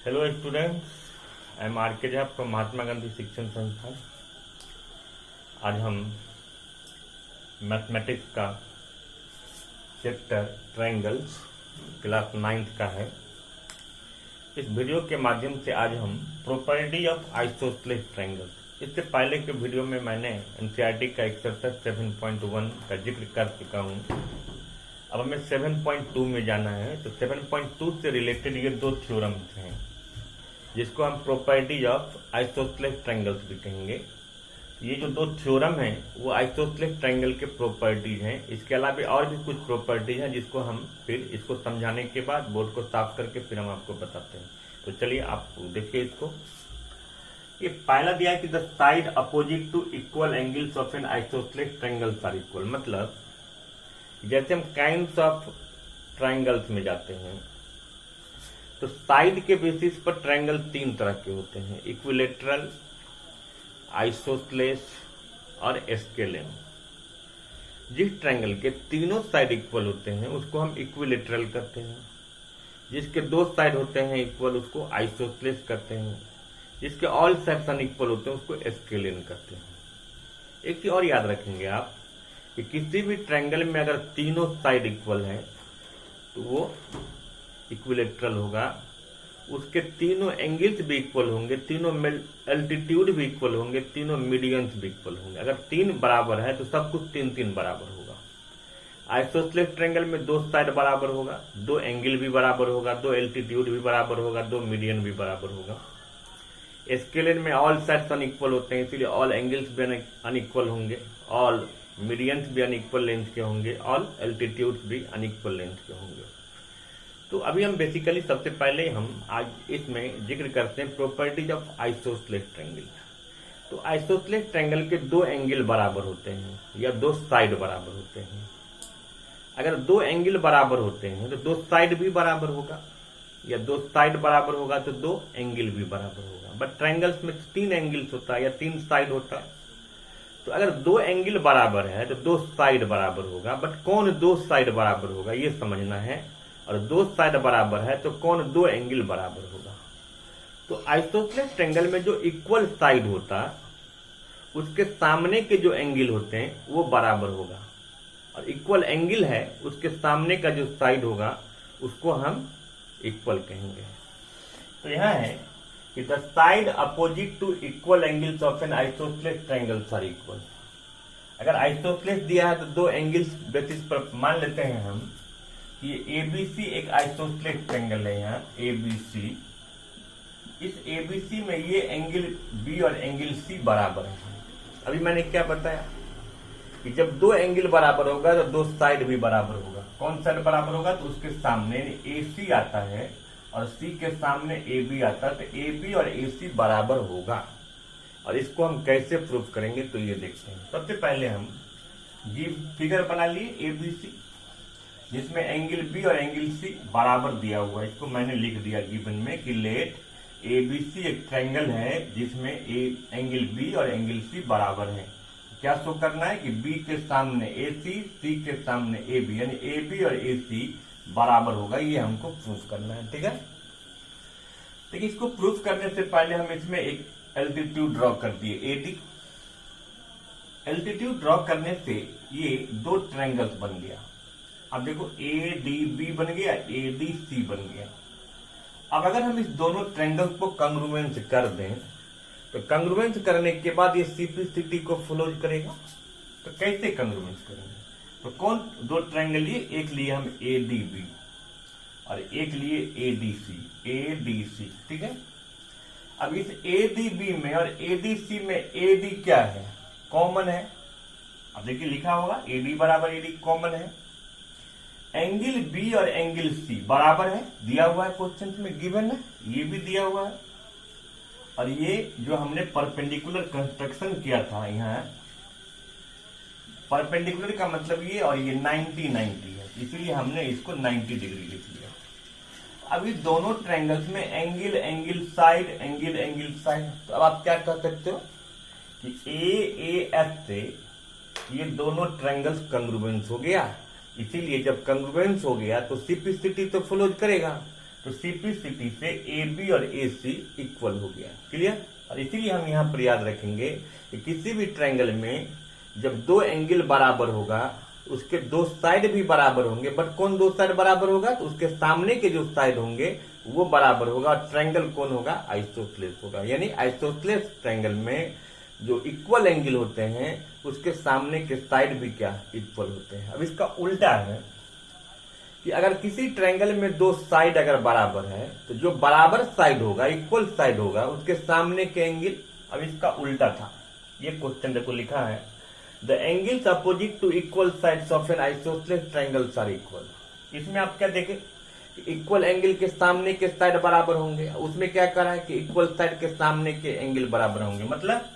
Hello students, I am R K Jha from Mahatma Gandhi शिक्षण संस्थान। आज हम मैथमेटिक्स का चैप्टर ट्रायंगल्स क्लास 9th का है। इस वीडियो के माध्यम से आज हम प्रॉपर्टी ऑफ आइसोसेलेस ट्रायंगल्स, इससे पहले के वीडियो में मैंने एनसीईआरटी का एक्सरसाइज 7.1 का जिक्र कर चुका हूँ। अब हमें 7.2 में जाना है। तो 7.2 से रिलेटेड ये दो थ्योरम्स हैं जिसको हम प्रॉपर्टीज ऑफ आइसोसेलेस ट्रायंगल्स भी कहेंगे। ये जो दो थ्योरम हैं वो आइसोसेलेस ट्रायंगल के प्रॉपर्टीज हैं। इसके अलावा और भी कुछ प्रॉपर्टीज हैं जिसको हम फिर इसको समझाने के बाद बोर्ड को साफ करके फिर हम आपको बताते हैं। तो चलिए आप देखिए इसको। ये पहला दिया है कि the side opposite to equal angles of an isosceles triangles are equal. मतलब जैसे हम काइंड्स ऑफ ट्रायंगल्स में जाते हैं तो साइड के बेसिस पर ट्रायंगल तीन तरह के होते हैं: इक्विलेटरल, आइसोसेलेस और स्केलेन। जिस ट्रायंगल के तीनों साइड इक्वल होते हैं उसको हम इक्विलेटरल कहते हैं। जिसके दो साइड होते हैं इक्वल उसको आइसोसेलेस कहते हैं। जिसके ऑल साइड्स अनइक्वल होते हैं उसको स्केलेन कहते हैं। एक चीज और याद रखेंगे आप कि किसी भी ट्रायंगल में अगर तीनों साइड इक्वल है तो वो इक्विलेटरल होगा। उसके तीनों एंगल्स भी इक्वल होंगे, तीनों एल्टीट्यूड भी इक्वल होंगे, तीनों मीडियंस भी इक्वल होंगे। अगर तीन बराबर है तो सब कुछ तीन तीन बराबर होगा। आइसोसेलेस ट्रायंगल में दो साइड बराबर होगा, दो एंगल भी बराबर होगा, दो एल्टीट्यूड भी बराबर होगा, दो मीडियन भी बराबर होगा। स्केलेन में ऑल साइड्स अनइक्वल होते हैं, इसीलिए ऑल एंगल्स भी अनइक्वल होंगे, ऑल मीडियंस भी अनइक्वल लेंथ के होंगे, ऑल एल्टीट्यूड्स भी अनइक्वल लेंथ के होंगे। तो अभी हम बेसिकली सबसे पहले हम आज इसमें जिक्र करते हैं प्रॉपर्टीज ऑफ आइसोसेलेस ट्रायंगल। तो आइसोसेलेस ट्रायंगल के दो एंगल बराबर होते हैं या दो साइड बराबर होते हैं। अगर दो एंगल बराबर होते हैं तो दो साइड भी बराबर होगा, या दो साइड बराबर होगा तो दो एंगल भी बराबर होगा। बट ट्रायंगल्स में तीन एंगल्स होता है या तीन साइड होता है। तो अगर दो एंगल बराबर है तो दो साइड बराबर होगा। बट कौन दो साइड बराबर होगा ये समझना है। और दो साइड बराबर है तो कौन दो एंगल बराबर होगा। तो आइसोसेलेस ट्रायंगल में जो इक्वल साइड होता है उसके सामने के जो एंगल होते हैं वो बराबर होगा, और इक्वल एंगल है उसके सामने का जो साइड होगा उसको हम इक्वल कहेंगे। तो यहां है कि the side opposite to equal angles of an isosceles triangles are equal. अगर आइसोसेलेस दिया है तो दो एंगल्स बेसिस पर मान लेते हैं हम ये एबीसी एक आइसोसेलेस ट्रायंगल है। यहाँ एबीसी, इस एबीसी में ये एंगल बी और एंगल सी बराबर है। अभी मैंने क्या बताया कि जब दो एंगल बराबर होगा तो दो साइड भी बराबर होगा। कौन साइड बराबर होगा तो उसके सामने एसी आता है और सी के सामने एबी आता है, तो एबी और एसी बराबर होगा। और इसको हम कैसे प्रूव करेंगे तो ये देखते हैं। सबसे पहले हम फिगर बना लिए एबीसी जिसमें एंगल बी और एंगल सी बराबर दिया हुआ है। इसको मैंने लिख दिया गिवन में कि लेट एबीसी एक ट्रायंगल है जिसमें एंगल बी और एंगल सी बराबर है। क्या शो करना है कि बी के सामने एसी, सी के सामने एबी, यानी एबी और एसी बराबर होगा। ये हमको प्रूफ करना है, ठीक है। देखिए इसको प्रूफ करने से पहले हम इसमें एक एल्टीट्यूड ड्रॉ कर दिए एडी। एल्टीट्यूड ड्रॉ करने से ये दो ट्रायंगल्स बन गया। अब देखो एडीबी बन गया, एडीसी बन गया। अब अगर हम इस दोनों ट्रायंगल्स को कंग्रुएंस कर दें तो कंग्रुएंस करने के बाद ये सीपीसीटी को फॉलो करेगा। तो कैसे कंग्रुएंस करेंगे? तो कौन दो ट्रायंगल लिए? एक लिए हम एडीबी और एक लिए एडीसी, एडीसी, ठीक है। अब इस एडीबी में और एडीसी में एडी क्या है? कॉमन है। अब देखिए लिखा होगा एडी बराबर एडी कॉमन है। एंगल बी और एंगल सी बराबर है, दिया हुआ है क्वेश्चन में, गिवन है, ये भी दिया हुआ है। और ये जो हमने परपेंडिकुलर कंस्ट्रक्शन किया था, यहाँ परपेंडिकुलर का मतलब ये, और ये 90 है, इसलिए हमने इसको 90 डिग्री लिख लिया। अभी दोनों ट्रायंगल्स में angle angle side, angle angle side. तो अब आप क्या कह सकते हो कि ए एस से ये दोनों ट्रायंगल्स कंग्रुएंस हो गया। इसीलिए जब कंग्रुएंस हो गया तो सीपीसीटी तो फॉलो करेगा। तो CPCT से AB और AC इक्वल हो गया। क्लियर? और इसीलिए हम यहाँ पर याद रखेंगे कि किसी भी ट्रायंगल में जब दो एंगल बराबर होगा, उसके दो साइड भी बराबर होंगे, बट कौन दो साइड बराबर होगा? तो उसके सामने के जो साइड होंगे वो बराबर होगा, और ट्रायंगल कौन होगा? आइसोसेलेस होगा। यानी आइसोसेलेस ट्रायंगल में जो इक्वल एंगल होते हैं उसके सामने के साइड भी क्या? इक्वल होते हैं। अब इसका उल्टा है कि अगर किसी ट्रायंगल में दो साइड अगर बराबर है तो जो बराबर साइड होगा, इक्वल साइड होगा, उसके सामने के एंगल, अब इसका उल्टा था। ये क्वेश्चन देखो लिखा है, the angles opposite to equal sides of an isosceles triangles are equal. इसमें आप क्या देखें, इक्वल एंगल के सामने के साइड बराबर होंगे। उसमें क्या करा है कि इक्वल साइड के सामने के एंगल बराबर होंगे। मतलब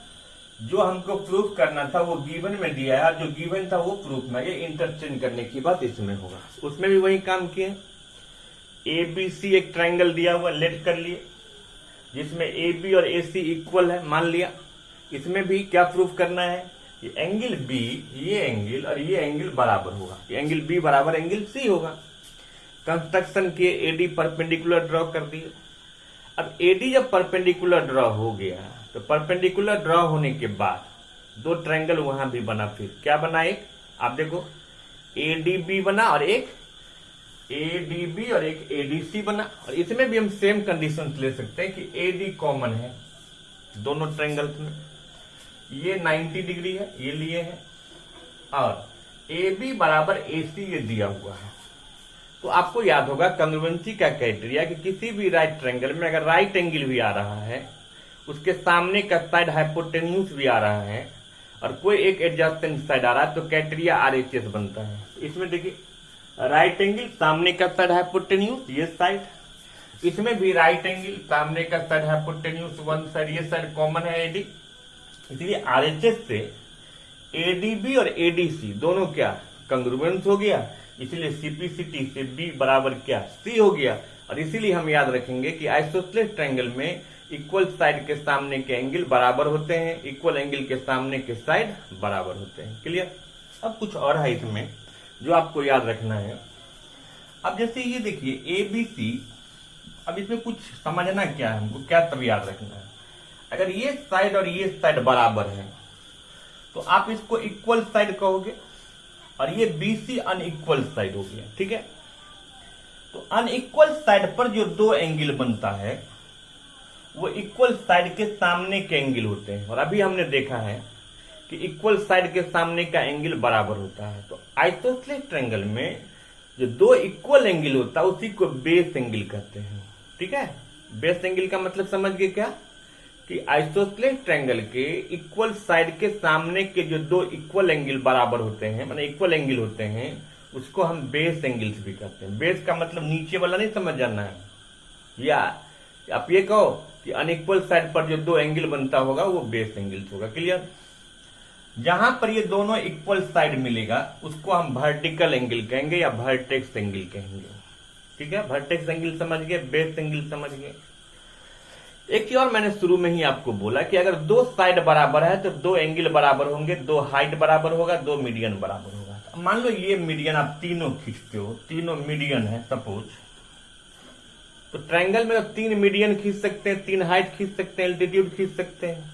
जो हमको प्रूफ करना था वो गिवन में दिया है, जो गिवन था वो प्रूफ में, ये इंटरचेंज करने की बात इसमें होगा। उसमें भी वही काम किए। ABC एक ट्रायंगल दिया हुआ, लेट कर लिए, जिसमें AB और AC इक्वल है, मान लिया। इसमें भी क्या प्रूफ करना है? ये एंगल B, ये एंगल और ये एंगल बराबर होगा। ये एंगल B बराबर एंगल C होगा। कंस्ट्रक्शन किए, AD परपेंडिकुलर ड्रॉ कर दिए। अब AD जब परपेंडिकुलर ड्रॉ हो गया तो परपेंडिकुलर ड्रॉ होने के बाद दो ट्रायंगल वहां भी बना। फिर क्या बना? एक आप देखो ADB बना और एक ADB और एक ADC बना। और इसमें भी हम सेम कंडीशन ले सकते हैं कि AD कॉमन है दोनों ट्रायंगल्स में, ये 90 डिग्री है, ये लिए है, और AB बराबर AC ये दिया हुआ है। तो आपको याद होगा कंग्रुएंसी का क्राइटेरिया कि किसी भी राइट ट्रायंगल में अगर राइट एंगल भी आ रहा है, उसके सामने का साइड हाइपोटेन्यूज भी आ रहा है, और कोई एक एडजस्टेंट साइड आ रहा है, तो क्राइटेरिया RHS बनता है। इसमें देखिए राइट एंगल, सामने का साइड हाइपोटेन्यूज, ये साइड। इसमें भी राइट एंगल, सामने का साइड हाइपोटेन्यूज, वन साइड, ये साइड कॉमन है AD। इसलिए RHS से ADB और ADC दोनों क्या? कंग्रुएंस हो गया। इसलिए CPCT से B बराबर क्या? C हो गया। और इसीलिए हम याद रखेंगे कि आइसोसेलेस ट्रायंगल में इक्वल साइड के सामने के एंगल बराबर होते हैं, इक्वल एंगल के सामने के साइड बराबर होते हैं। क्लियर? अब कुछ और है इसमें जो आपको याद रखना है। अब जैसे ये देखिए ABC, अब इसमें कुछ समझना क्या है हमको, क्या तब याद रखना है। अगर ये साइड और ये साइड बराबर है तो आप इसको इक्वल साइड कहोगे, और ये BC अनइक्वल साइड हो गया। ठीक है? तो अनइक्वल साइड पर जो दो एंगल बनता है वो इक्वल साइड के सामने के एंगल होते हैं। और अभी हमने देखा है कि इक्वल साइड के सामने का एंगल बराबर होता है। तो आइसोसेलेस ट्रायंगल में जो दो इक्वल एंगल होता है उसी को बेस एंगल कहते हैं। ठीक है? बेस एंगल का मतलब समझ गए क्या? कि आइसोसेलेस ट्रायंगल के इक्वल साइड के सामने के जो दो इक्वल एंगल बराबर होते हैं, मतलब इक्वल एंगल होते हैं, उसको हम बेस एंगल्स भी कहते हैं। बेस का मतलब नीचे वाला नहीं समझ जाना है, या आप ये कहो कि अनइक्वल साइड पर जो दो एंगल बनता होगा वो बेस एंगल्स होगा। क्लियर? जहां पर ये दोनों इक्वल साइड मिलेगा उसको हम वर्टिकल एंगल कहेंगे या वर्टेक्स एंगल कहेंगे। ठीक है? वर्टेक्स एंगल समझ गए, बेस एंगल समझ गए। एक और मैंने शुरू में ही आपको बोला कि अगर दो साइड बराबर है तो दो एंगल बराबर होंगे, दो हाइट बराबर होगा, दो मीडियन बराबर होगा। तो मान लो ये मीडियन आप तीनों खींचते हो, तीनों मीडियन है सपोज, तो ट्रायंगल में तो तीन मीडियन खींच सकते हैं, तीन हाइट खींच सकते हैं, एल्टीट्यूड खींच सकते हैं।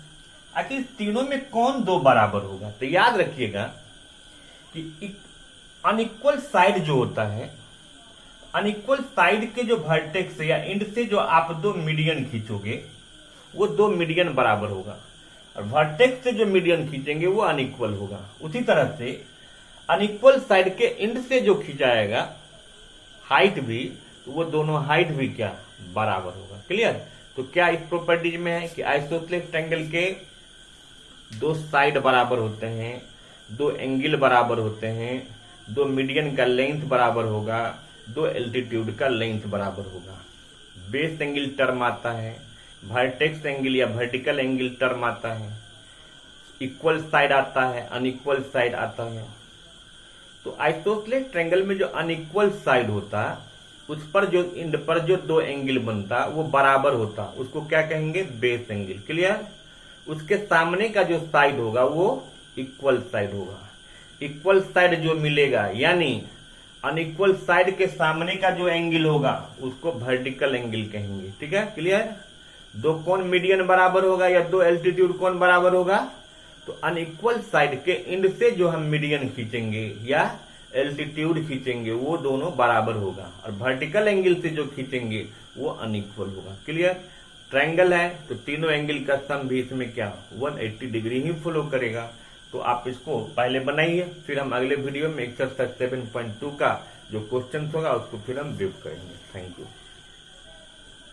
आखिर तीनों में कौन दो बराबर होगा? तो याद रखिएगा कि अनइक्वल साइड जो होता है, अनइक्वल साइड के जो वर्टेक्स या एंड से जो आप दो मीडियन खींचोगे वो दो मीडियन बराबर होगा, और वर्टेक्स से जो मीडियन खींचेंगे वो अनइक्वल होगा। उसी तरह से अनइक्वल साइड के एंड से जो खींचाएगा हाइट भी, तो वो दोनों हाइट भी क्या? बराबर होगा। क्लियर? तो क्या इस प्रॉपर्टीज में है कि आइसोसेलेस ट्रायंगल के दो साइड बराबर होते हैं, दो एंगल बराबर होते हैं, दो मीडियन का लेंथ बराबर होगा, दो एल्टीट्यूड का लेंथ बराबर होगा। बेस एंगल टर्म आता है, वर्टेक्स एंगल या वर्टिकल एंगल टर्म आता है, इक्वल साइड आता है, अनइक्वल साइड आता है। तो आइसोसेलेस ट्रायंगल में जो अनइक्वल साइड होता उस पर जो एंड पर जो दो एंगल बनता वो बराबर होता, उसको क्या कहेंगे? Base angle. क्लियर? उसके सामने का जो साइड होगा वो इक्वल साइड होगा। इक्वल साइड जो मिलेगा, यानी अनइक्वल साइड के सामने का जो एंगल होगा उसको वर्टिकल एंगल कहेंगे। ठीक है, क्लियर। दो कोण मीडियन बराबर होगा या दो एल्टीट्यूड कोण बराबर होगा, तो अनइक्वल साइड के एंड से जो हम मीडियन खींचेंगे या एल्टीट्यूड खींचेंगे वो दोनों बराबर होगा, और वर्टिकल एंगल से जो खींचेंगे वो अनइक्वल होगा। क्लियर। ट्रायंगल है तो तीनों एंगल का सम भी इसमें क्या 180 डिग्री ही फॉलो करेगा। तो आप इसको पहले बनाइए, फिर हम अगले वीडियो में एक्सरसाइज 7.2 का जो क्वेश्चन होगा उसको फिर हम ब्रीफ करेंगे। Thank you.